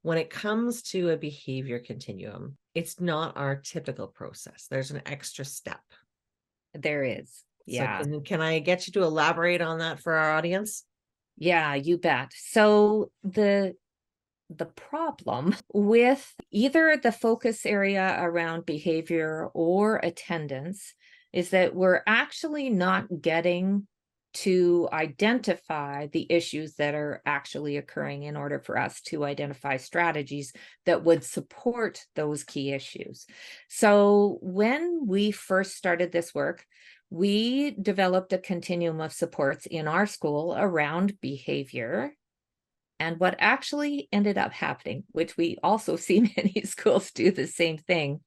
when it comes to a behavior continuum, it's not our typical process. There's an extra step. There is. So Yeah. can I get you to elaborate on that for our audience? Yeah, you bet. So the problem with either the focus area around behavior or attendance is that we're actually not getting to identify the issues that are actually occurring in order for us to identify strategies that would support those key issues. So when we first started this work, we developed a continuum of supports in our school around behavior. And what actually ended up happening, which we also see many schools do the same thing,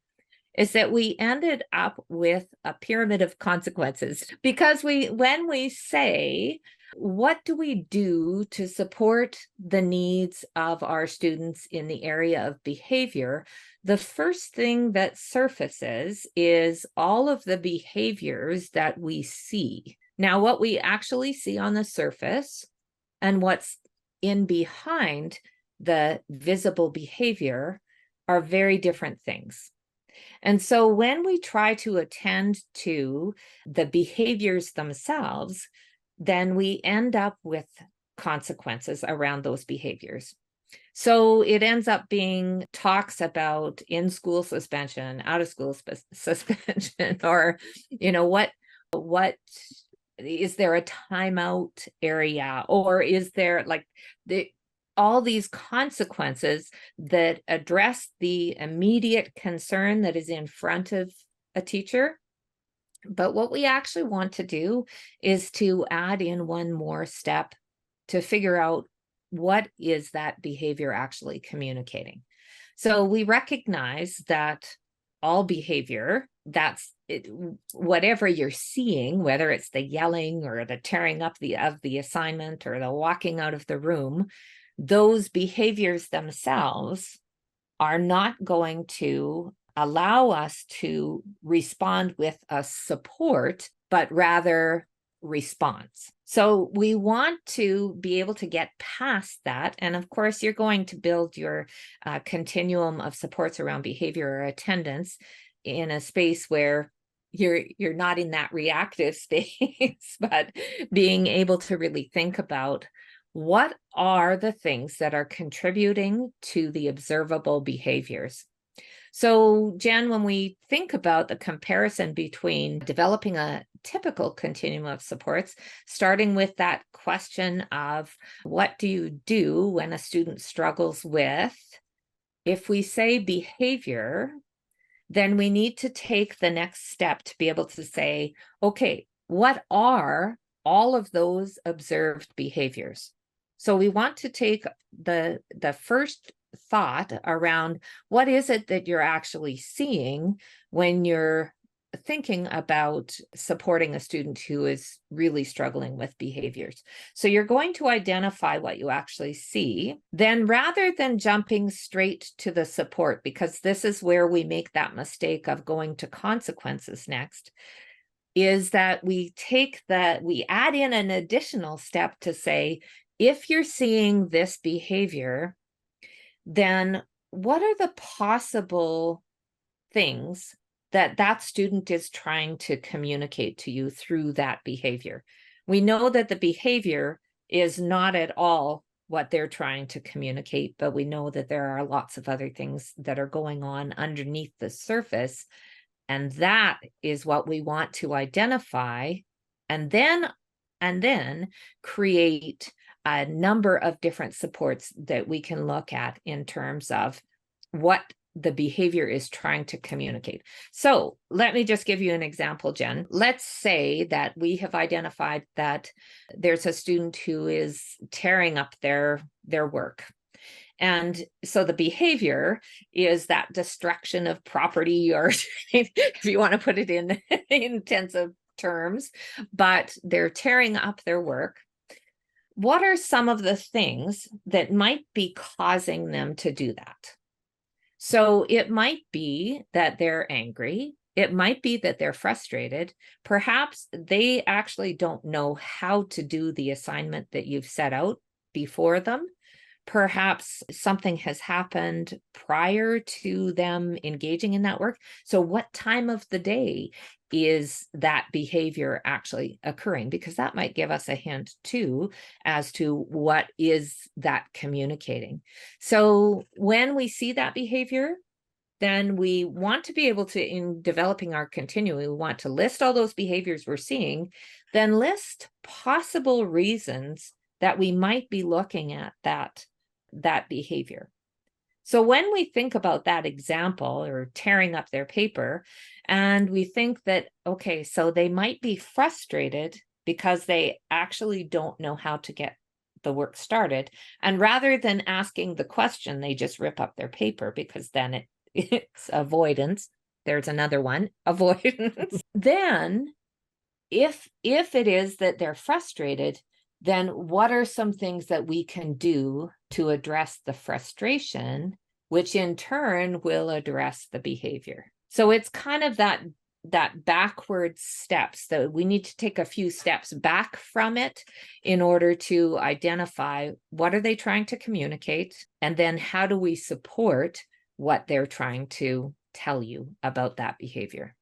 is that we ended up with a pyramid of consequences because when we say, what do we do to support the needs of our students in the area of behavior? The first thing that surfaces is all of the behaviors that we see. Now, what we actually see on the surface and what's in behind the visible behavior are very different things. And so when we try to attend to the behaviors themselves, then we end up with consequences around those behaviors. So it ends up being talks about in-school suspension, out-of-school suspension, or, what is there a timeout area, or is there like all these consequences that address the immediate concern that is in front of a teacher. But what we actually want to do is to add in one more step to figure out what is that behavior actually communicating. So we recognize that all behavior, that's it, whatever you're seeing, whether it's the yelling or the tearing up of the assignment or the walking out of the room, those behaviors themselves are not going to allow us to respond with a support, but rather response. So we want to be able to get past that. And of course, you're going to build your continuum of supports around behavior or attendance in a space where you're not in that reactive space, but being able to really think about what are the things that are contributing to the observable behaviors. So, Jen, when we think about the comparison between developing a typical continuum of supports, starting with that question of what do you do when a student struggles with, if we say behavior, then we need to take the next step to be able to say, okay, what are all of those observed behaviors? So we want to take the first thought around what is it that you're actually seeing when you're thinking about supporting a student who is really struggling with behaviors. So you're going to identify what you actually see. Then rather than jumping straight to the support, because this is where we make that mistake of going to consequences next, is that we add in an additional step to say, if you're seeing this behavior, then what are the possible things that student is trying to communicate to you through that behavior? We know that the behavior is not at all what they're trying to communicate, but we know that there are lots of other things that are going on underneath the surface. And that is what we want to identify and then create a number of different supports that we can look at in terms of what the behavior is trying to communicate. So let me just give you an example, Jen. Let's say that we have identified that there's a student who is tearing up their work. And so the behavior is that destruction of property, or if you want to put it in intensive terms, but they're tearing up their work. What are some of the things that might be causing them to do that? So it might be that they're angry. It might be that they're frustrated. Perhaps they actually don't know how to do the assignment that you've set out before them. Perhaps something has happened prior to them engaging in that work. So what time of the day is that behavior actually occurring? Because that might give us a hint too as to what is that communicating. So when we see that behavior, then we want to be able to, in developing our continuum, we want to list all those behaviors we're seeing, then list possible reasons that we might be looking at that behavior. So when we think about that example or tearing up their paper, and we think that, okay, so they might be frustrated because they actually don't know how to get the work started. And rather than asking the question, they just rip up their paper because then it's avoidance. There's another one, avoidance. Then if it is that they're frustrated, then what are some things that we can do to address the frustration, which in turn will address the behavior? So it's kind of that backward steps that we need to take a few steps back from it in order to identify what are they trying to communicate, and then how do we support what they're trying to tell you about that behavior.